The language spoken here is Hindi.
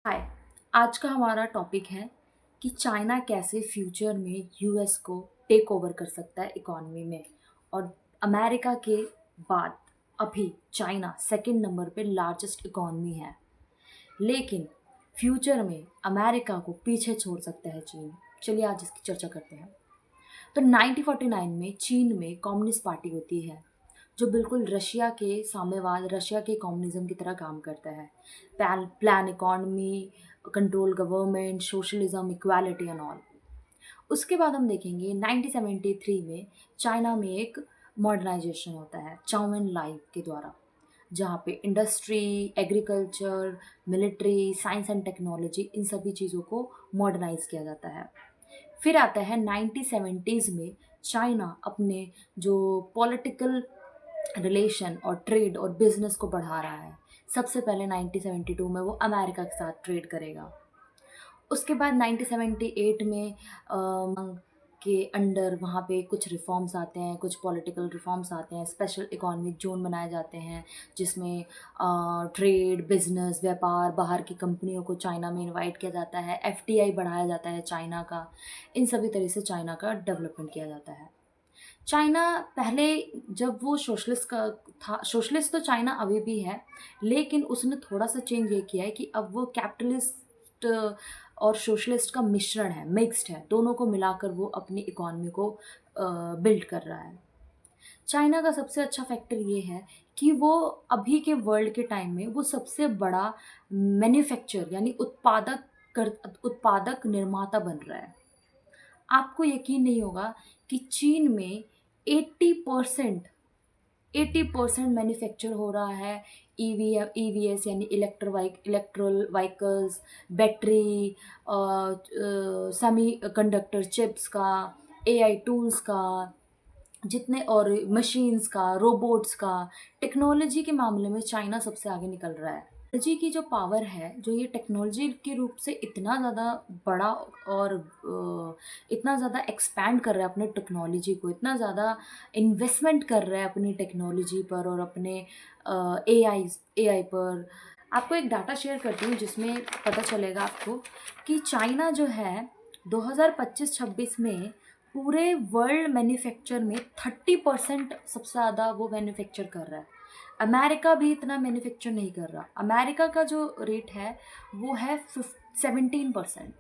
हाय। आज का हमारा टॉपिक है कि चाइना कैसे फ्यूचर में यूएस को टेक ओवर कर सकता है इकोनॉमी में। और अमेरिका के बाद अभी चाइना सेकंड नंबर पे लार्जेस्ट इकोनॉमी है, लेकिन फ्यूचर में अमेरिका को पीछे छोड़ सकता है चीन। चलिए आज इसकी चर्चा करते हैं। तो 1949 में चीन में कम्युनिस्ट पार्टी होती है, जो बिल्कुल रशिया के साम्यवाद, रशिया के कम्युनिज्म की तरह काम करता है। Plan economy, control government, socialism, equality and all. उसके बाद हम देखेंगे 1973 में चाइना में एक मॉडर्नाइजेशन होता है चाउमिन लाई के द्वारा, जहाँ पे industry, agriculture, military, science and technology, इन सभी चीज़ों को मॉडर्नाइज किया जाता है। फिर आता है 1970s में चाइना अपने जो पॉलिटिकल रिलेशन और ट्रेड और बिजनेस को बढ़ा रहा है। सबसे पहले 1972 में वो अमेरिका के साथ ट्रेड करेगा। उसके बाद 1978 में के अंडर वहाँ पे कुछ रिफॉर्म्स आते हैं, कुछ पॉलिटिकल रिफॉर्म्स आते हैं, स्पेशल इकोनॉमिक जोन बनाए जाते हैं, जिसमें ट्रेड, बिजनेस, व्यापार, बाहर की कंपनियों को चाइना में इनवाइट किया जाता है, एफटीआई बढ़ाया जाता है चाइना का। इन सभी तरह से चाइना का डेवलपमेंट किया जाता है। चाइना पहले, जब वो सोशलिस्ट का था, सोशलिस्ट तो चाइना अभी भी है, लेकिन उसने थोड़ा सा चेंज ये किया है कि अब वो कैपिटलिस्ट और सोशलिस्ट का मिश्रण है, मिक्स्ड है। दोनों को मिलाकर वो अपनी इकोनॉमी को बिल्ड कर रहा है। चाइना का सबसे अच्छा फैक्टर ये है कि वो अभी के वर्ल्ड के टाइम में वो सबसे बड़ा मैन्युफैक्चर यानी उत्पादक निर्माता बन रहा है। आपको यकीन नहीं होगा कि चीन में 80% 80% मैन्युफैक्चर हो रहा है। ईवीएस यानी electrical vehicles, battery, semiconductor chips का, एआई टूल्स का, जितने और मशीन्स का, रोबोट्स का। टेक्नोलॉजी के मामले में चाइना सबसे आगे निकल रहा है। टेक्नोलॉजी की जो पावर है, जो ये टेक्नोलॉजी के रूप से इतना ज़्यादा बड़ा और इतना ज़्यादा एक्सपैंड कर रहा है अपने टेक्नोलॉजी को, इतना ज़्यादा इन्वेस्टमेंट कर रहा है अपनी टेक्नोलॉजी पर और अपने एआई पर। आपको एक डाटा शेयर करती हूँ जिसमें पता चलेगा आपको कि चाइना जो है 2025-26 में पूरे वर्ल्ड मैन्युफैक्चर में 30% सबसे ज़्यादा वो मैन्युफैक्चर कर रहा है। अमेरिका भी इतना मैन्युफैक्चर नहीं कर रहा। अमेरिका का जो रेट है वो है 17%।